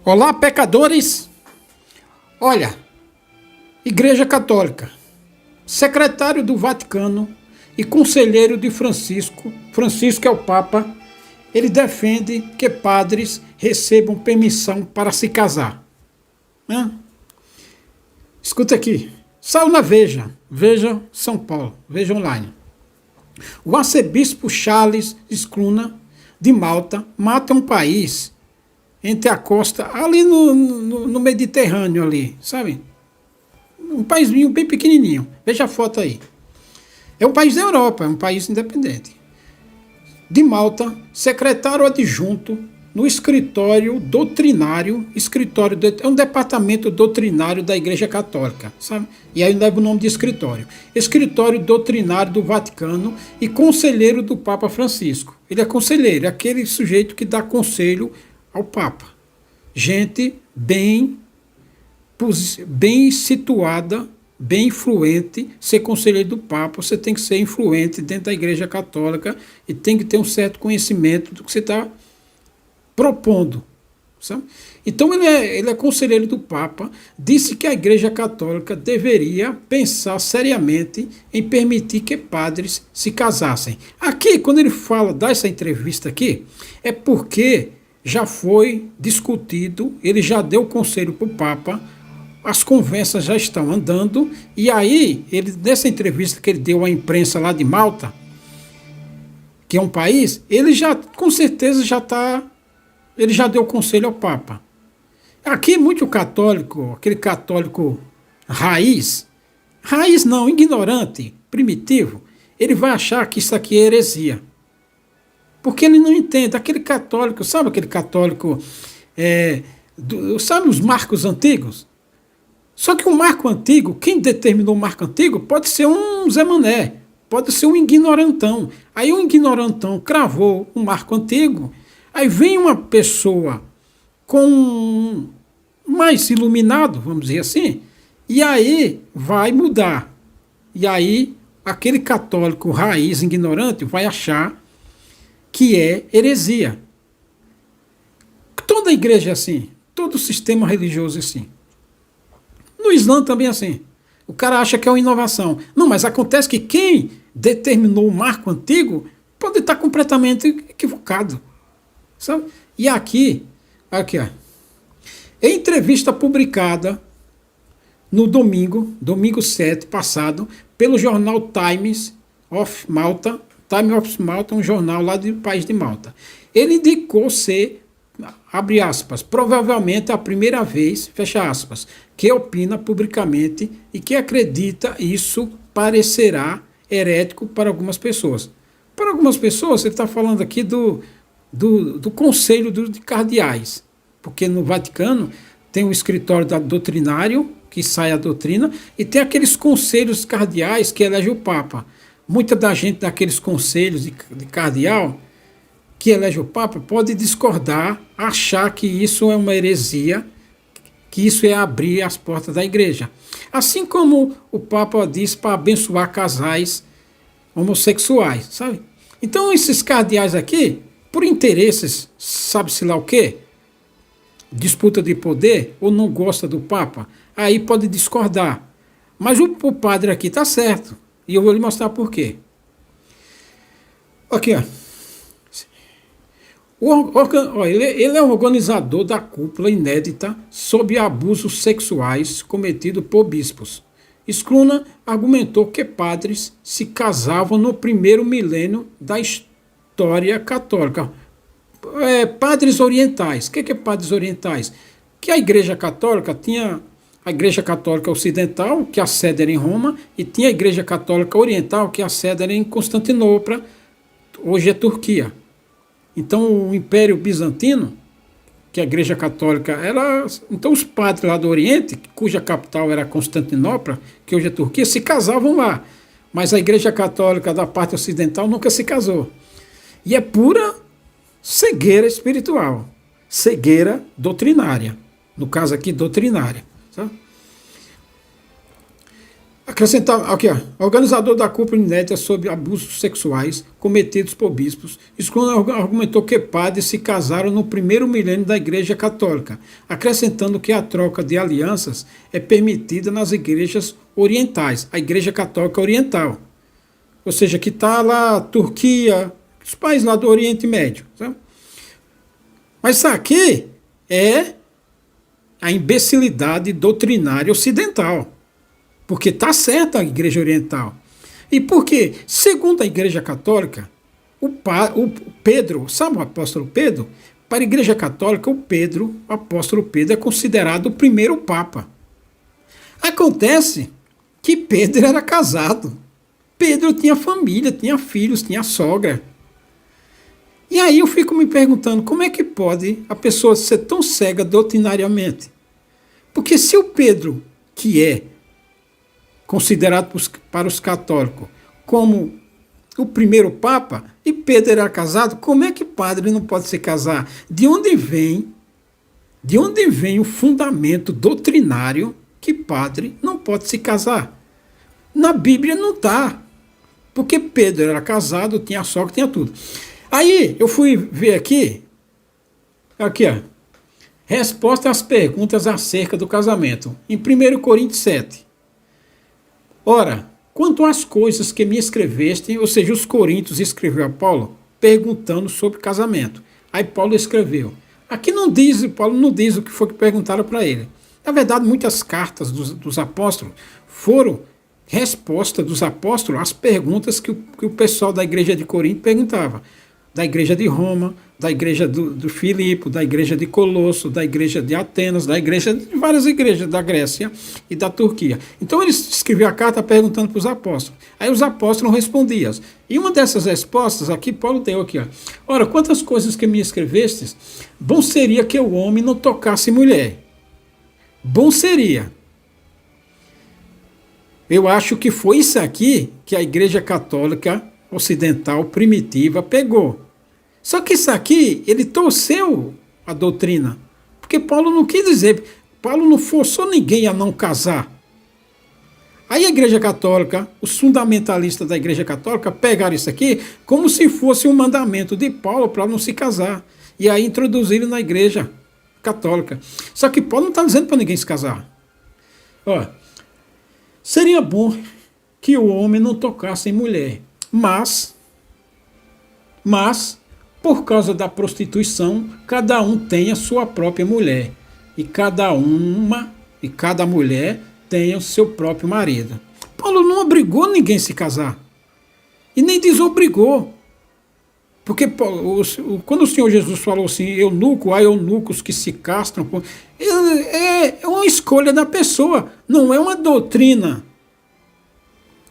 Olá, pecadores! Olha, Igreja Católica, secretário do Vaticano e conselheiro de Francisco é o Papa, ele defende que padres recebam permissão para se casar. Escuta aqui, saiu na Veja São Paulo, Veja Online. O arcebispo Charles Scruna, de Malta, mata um país entre a costa, ali no Mediterrâneo ali, sabe? Um paíszinho bem pequenininho. Veja a foto aí. É um país da Europa, é um país independente. De Malta, secretário adjunto no escritório doutrinário, é um departamento doutrinário da Igreja Católica, sabe? E aí leva o nome de escritório. Escritório doutrinário do Vaticano e conselheiro do Papa Francisco. Ele é conselheiro, é aquele sujeito que dá conselho ao Papa. Gente bem situada, bem influente. Ser conselheiro do Papa, você tem que ser influente dentro da Igreja Católica e tem que ter um certo conhecimento do que você está propondo, sabe? Então ele é conselheiro do Papa, disse que a Igreja Católica deveria pensar seriamente em permitir que padres se casassem. Aqui, quando ele dá essa entrevista aqui, é porque já foi discutido, ele já deu conselho para o Papa, as conversas já estão andando, e aí, nessa entrevista que ele deu à imprensa lá de Malta, que é um país, ele já, com certeza, ele já deu conselho ao Papa. Aqui, muito católico, aquele católico raiz não, ignorante, primitivo, ele vai achar que isso aqui é heresia. Porque ele não entende. Aquele católico, sabe aquele católico, sabe os marcos antigos? Só que o marco antigo, quem determinou o marco antigo pode ser um Zé Mané, pode ser um ignorantão. Aí o ignorantão cravou um marco antigo, aí vem uma pessoa com mais iluminado, vamos dizer assim, e aí vai mudar. E aí aquele católico raiz, ignorante, vai achar que é heresia. Toda igreja é assim, todo sistema religioso é assim. No Islã também é assim. O cara acha que é uma inovação. Não, mas acontece que quem determinou o marco antigo pode estar completamente equivocado. Sabe? E aqui, ó. Em entrevista publicada no domingo 7 passado, pelo jornal Times of Malta, um jornal lá do país de Malta. Ele indicou ser, abre aspas, provavelmente a primeira vez, fecha aspas, que opina publicamente e que acredita isso parecerá herético para algumas pessoas. Para algumas pessoas, ele está falando aqui do Conselho de Cardeais, porque no Vaticano tem um escritório doutrinário, que sai a doutrina, e tem aqueles conselhos cardeais que elege o Papa. Muita da gente daqueles conselhos de cardeal que elege o Papa pode discordar, achar que isso é uma heresia, que isso é abrir as portas da igreja. Assim como o Papa diz para abençoar casais homossexuais, sabe? Então esses cardeais aqui, por interesses, sabe-se lá o quê? Disputa de poder, ou não gosta do Papa, aí pode discordar. Mas o padre aqui está certo. E eu vou lhe mostrar por quê. Aqui, ó. Ele é o organizador da cúpula inédita sobre abusos sexuais cometidos por bispos. Scruna argumentou que padres se casavam no primeiro milênio da história católica. Padres orientais. O que é padres orientais? Que a Igreja Católica tinha a Igreja Católica Ocidental, que a sede era em Roma, e tinha a Igreja Católica Oriental, que a sede era em Constantinopla, hoje é Turquia. Então o Império Bizantino, que a Igreja Católica era... Então os padres lá do Oriente, cuja capital era Constantinopla, que hoje é Turquia, se casavam lá. Mas a Igreja Católica da parte ocidental nunca se casou. E é pura cegueira espiritual, cegueira doutrinária. No caso aqui, doutrinária. Acrescentar aqui, ó, organizador da culpa inédita sobre abusos sexuais cometidos por bispos, Scrum argumentou que padres se casaram no primeiro milênio da Igreja Católica, acrescentando que a troca de alianças é permitida nas igrejas orientais, a Igreja Católica Oriental, ou seja, que está lá Turquia, os países lá do Oriente Médio. Sabe? Mas isso aqui é a imbecilidade doutrinária ocidental. Porque está certa a Igreja Oriental. E porque, segundo a Igreja Católica, o Pedro, sabe o apóstolo Pedro? Para a Igreja Católica, o apóstolo Pedro, é considerado o primeiro Papa. Acontece que Pedro era casado. Pedro tinha família, tinha filhos, tinha sogra. E aí eu fico me perguntando, como é que pode a pessoa ser tão cega doutrinariamente? Porque se o Pedro, que é considerado para os católicos como o primeiro Papa, e Pedro era casado, como é que padre não pode se casar? De onde vem o fundamento doutrinário que padre não pode se casar? Na Bíblia não está. Porque Pedro era casado, tinha sogra, tinha tudo. Aí eu fui ver aqui, ó, resposta às perguntas acerca do casamento, em 1 Coríntios 7. Ora, quanto às coisas que me escreveste, ou seja, os Coríntios escreveu a Paulo, perguntando sobre casamento. Aí Paulo escreveu. Aqui não diz, Paulo não diz o que foi que perguntaram para ele. Na verdade, muitas cartas dos apóstolos foram resposta dos apóstolos às perguntas que o pessoal da igreja de Corinto perguntava. Da igreja de Roma, da igreja do Filipe, da igreja de Colosso, da igreja de Atenas, da igreja de várias igrejas da Grécia e da Turquia. Então eles escreviam a carta perguntando para os apóstolos. Aí os apóstolos respondiam. E uma dessas respostas aqui, Paulo deu aqui. Ó. Ora, quantas coisas que me escrevestes, bom seria que o homem não tocasse mulher. Bom seria. Eu acho que foi isso aqui que a igreja católica ocidental primitiva pegou. Só que isso aqui, ele torceu a doutrina. Porque Paulo não quis dizer, Paulo não forçou ninguém a não casar. Aí a Igreja Católica, os fundamentalistas da Igreja Católica pegaram isso aqui como se fosse um mandamento de Paulo para não se casar. E aí introduziram na Igreja Católica. Só que Paulo não está dizendo para ninguém se casar. Ó, seria bom que o homem não tocasse em mulher. Mas, por causa da prostituição, cada um tem a sua própria mulher. E cada mulher tem o seu próprio marido. Paulo não obrigou ninguém a se casar. E nem desobrigou. Porque quando o Senhor Jesus falou assim, há eunucos que se castram, é uma escolha da pessoa, não é uma doutrina.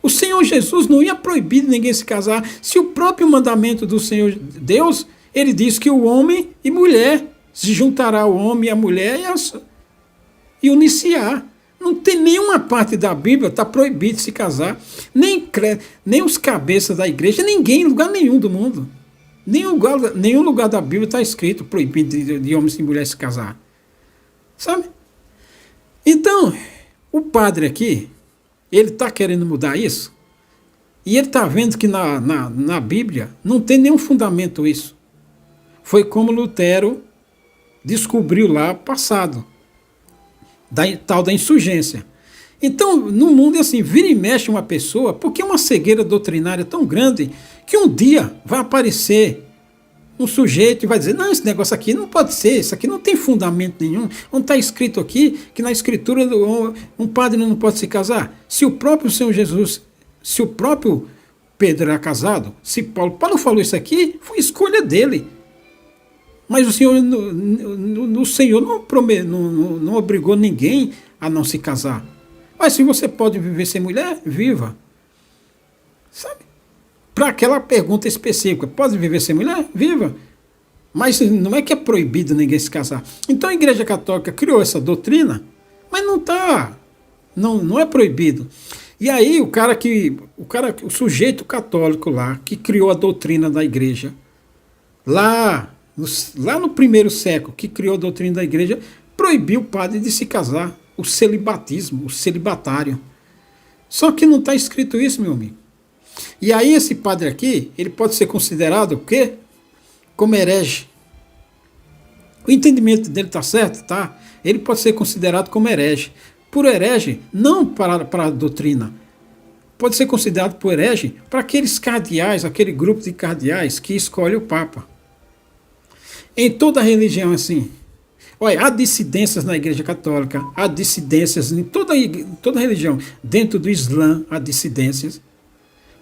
O Senhor Jesus não ia proibir ninguém se casar. Se o próprio mandamento do Senhor Deus, ele diz que o homem e mulher, se juntará o homem e a mulher e uniciar. Não tem nenhuma parte da Bíblia está proibido de se casar. Nem os cabeças da igreja, ninguém, em lugar nenhum do mundo. Nenhum lugar da Bíblia está escrito proibido de homens e mulheres se casar. Sabe? Então, o padre aqui, ele está querendo mudar isso, e ele está vendo que na Bíblia não tem nenhum fundamento isso. Foi como Lutero descobriu lá passado, tal da insurgência. Então, no mundo é assim, vira e mexe uma pessoa, porque é uma cegueira doutrinária tão grande, que um dia vai aparecer um sujeito e vai dizer, não, esse negócio aqui não pode ser, isso aqui não tem fundamento nenhum. Onde está escrito aqui que na escritura um padre não pode se casar? Se o próprio Senhor Jesus, se o próprio Pedro era casado, se Paulo falou isso aqui, foi escolha dele. Mas o Senhor não obrigou ninguém a não se casar. Mas se você pode viver sem mulher, viva. Sabe? Para aquela pergunta específica, pode viver sem mulher? Viva. Mas não é que é proibido ninguém se casar. Então a Igreja Católica criou essa doutrina, mas não é proibido. E aí o sujeito católico lá, que criou a doutrina da igreja, lá no primeiro século, que criou a doutrina da igreja, proibiu o padre de se casar, o celibatismo, o celibatário. Só que não está escrito isso, meu amigo. E aí esse padre aqui, ele pode ser considerado o quê? Como herege. O entendimento dele está certo? Tá. Ele pode ser considerado como herege. Por herege, não para a doutrina. Pode ser considerado por herege para aqueles cardeais, aquele grupo de cardeais que escolhe o Papa. Em toda religião é assim. Olha, há dissidências na Igreja Católica, há dissidências em toda religião. Dentro do Islã há dissidências.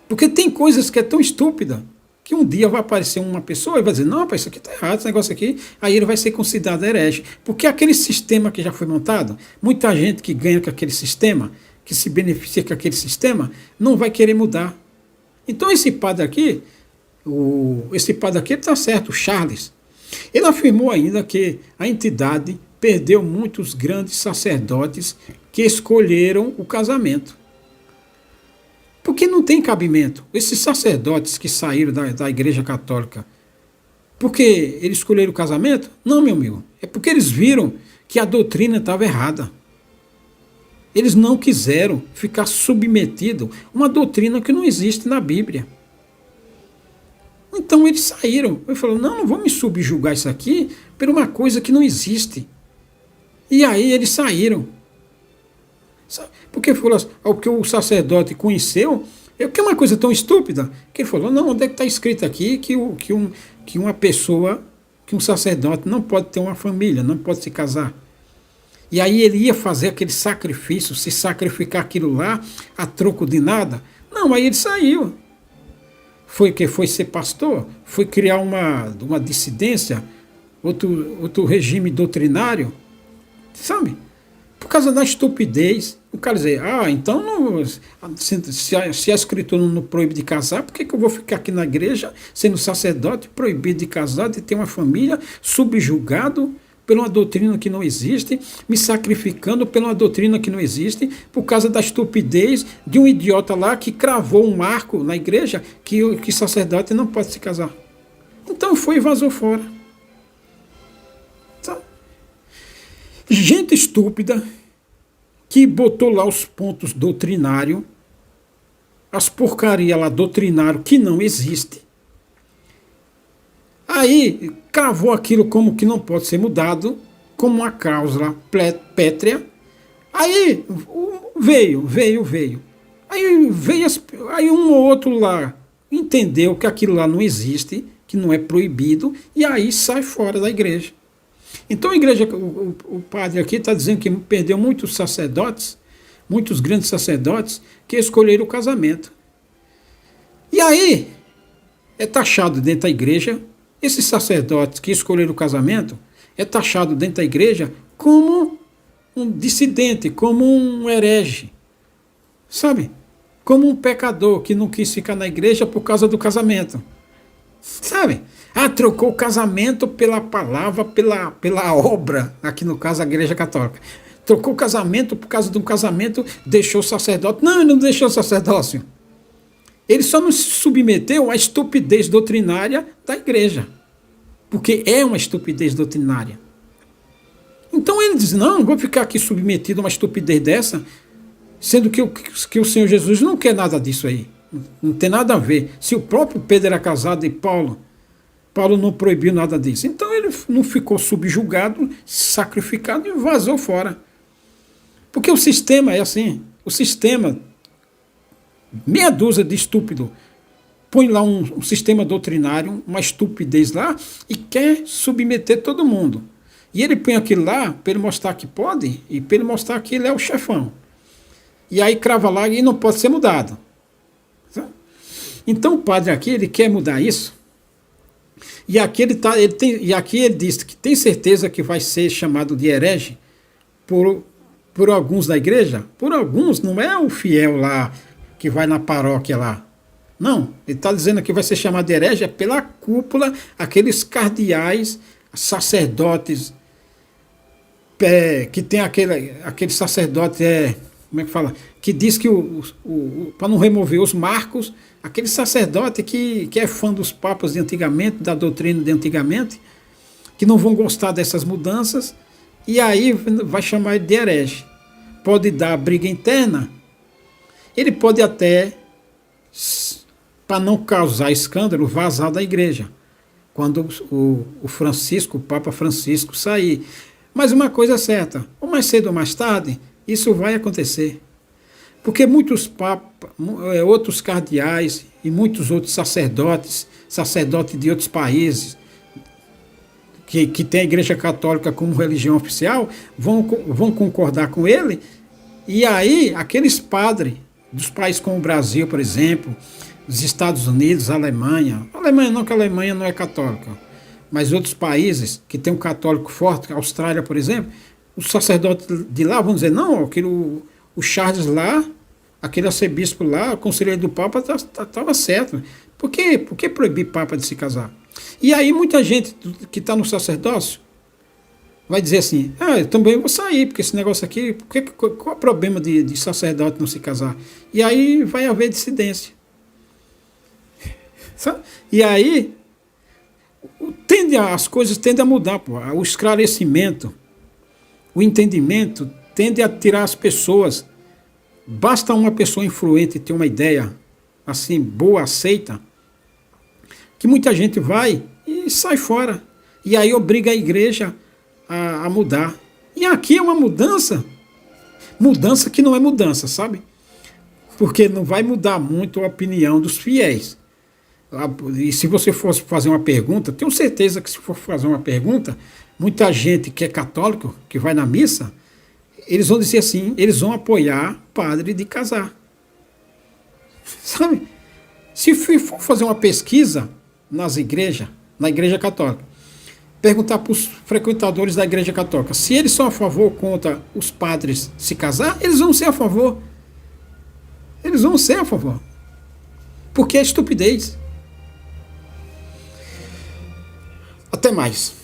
Porque tem coisas que é tão estúpida que um dia vai aparecer uma pessoa e vai dizer, não, rapaz, isso aqui está errado, esse negócio aqui, aí ele vai ser considerado herege. Porque aquele sistema que já foi montado, muita gente que ganha com aquele sistema, que se beneficia com aquele sistema, não vai querer mudar. Então esse padre aqui está certo, o Charles. Ele afirmou ainda que a entidade perdeu muitos grandes sacerdotes que escolheram o casamento. Porque não tem cabimento. Esses sacerdotes que saíram da Igreja Católica, porque eles escolheram o casamento? Não, meu amigo. É porque eles viram que a doutrina estava errada. Eles não quiseram ficar submetidos a uma doutrina que não existe na Bíblia. Então eles saíram. Ele falou, não vou me subjugar isso aqui por uma coisa que não existe. E aí eles saíram. Porque o sacerdote conheceu, que é uma coisa tão estúpida, que ele falou, não, onde é que está escrito aqui que uma pessoa, que um sacerdote não pode ter uma família, não pode se casar. E aí ele ia fazer aquele sacrifício, se sacrificar aquilo lá, a troco de nada. Não, aí ele saiu. Foi ser pastor, foi criar uma dissidência, outro regime doutrinário, sabe? Por causa da estupidez. O cara dizer, então não, se a escritura não proíbe de casar, por que eu vou ficar aqui na igreja, sendo sacerdote, proibido de casar, de ter uma família, subjugado por uma doutrina que não existe, me sacrificando por uma doutrina que não existe, por causa da estupidez de um idiota lá que cravou um marco na igreja que sacerdote não pode se casar. Então foi e vazou fora. Então, gente estúpida que botou lá os pontos doutrinários, as porcarias lá doutrinário que não existe. Aí cravou aquilo como que não pode ser mudado, como uma cláusula pétrea. Aí veio. Aí um ou outro lá entendeu que aquilo lá não existe, que não é proibido, e aí sai fora da igreja. Então a igreja, o padre aqui está dizendo que perdeu muitos sacerdotes, muitos grandes sacerdotes, que escolheram o casamento. E aí é taxado dentro da igreja, esses sacerdotes que escolheram o casamento, é taxado dentro da igreja como um dissidente, como um herege, sabe? Como um pecador que não quis ficar na igreja por causa do casamento, sabe? Trocou o casamento pela palavra, pela obra, aqui no caso a Igreja Católica. Trocou o casamento por causa de um casamento, deixou o sacerdote. Não, ele não deixou o sacerdócio. Ele só não se submeteu à estupidez doutrinária da igreja. Porque é uma estupidez doutrinária. Então ele diz, não vou ficar aqui submetido a uma estupidez dessa, sendo que o Senhor Jesus não quer nada disso aí. Não tem nada a ver. Se o próprio Pedro era casado e Paulo não proibiu nada disso. Então ele não ficou subjugado, sacrificado e vazou fora. Porque o sistema é assim. O sistema, meia dúzia de estúpido, põe lá um sistema doutrinário, uma estupidez lá, e quer submeter todo mundo. E ele põe aquilo lá para ele mostrar que pode, e para ele mostrar que ele é o chefão. E aí crava lá e não pode ser mudado. Então o padre aqui, ele quer mudar isso. E aqui ele diz que tem certeza que vai ser chamado de herege por alguns da igreja. Por alguns, não é o fiel lá que vai na paróquia lá. Não, ele está dizendo que vai ser chamado de herege pela cúpula, aqueles cardeais, sacerdotes, que tem aquele sacerdote, como é que fala? Que diz que para não remover os marcos, aquele sacerdote que é fã dos papas de antigamente, da doutrina de antigamente, que não vão gostar dessas mudanças, e aí vai chamar ele de herege. Pode dar briga interna, Ele pode até, para não causar escândalo, vazar da igreja, quando o Francisco, o Papa Francisco sair. Mas uma coisa é certa, ou mais cedo ou mais tarde, isso vai acontecer. Porque muitos papas, outros cardeais e muitos outros sacerdotes de outros países, que tem a Igreja Católica como religião oficial, vão concordar com ele, e aí aqueles padres dos países como o Brasil, por exemplo, os Estados Unidos, a Alemanha não, que a Alemanha não é católica, mas outros países que tem um católico forte, a Austrália, por exemplo, os sacerdotes de lá vão dizer, não, o Charles lá, aquele arcebispo lá, o conselheiro do Papa estava certo. Por que proibir Papa de se casar? E aí muita gente que está no sacerdócio vai dizer assim, eu também vou sair, porque esse negócio aqui, qual é o problema de sacerdote não se casar? E aí vai haver dissidência. Sabe? E aí as coisas tendem a mudar, pô. O esclarecimento, o entendimento tende a tirar as pessoas. Basta uma pessoa influente ter uma ideia assim, boa, aceita, que muita gente vai e sai fora. E aí obriga a igreja a mudar. E aqui é uma mudança que não é mudança, sabe? Porque não vai mudar muito a opinião dos fiéis. E se você fosse fazer uma pergunta, tenho certeza que se for fazer uma pergunta, muita gente que é católico, que vai na missa, eles vão dizer assim, eles vão apoiar padre de casar. Sabe? Se for fazer uma pesquisa nas igrejas, na igreja católica, perguntar para os frequentadores da igreja católica se eles são a favor ou contra os padres se casar, eles vão ser a favor. Eles vão ser a favor. Porque é estupidez. Até mais.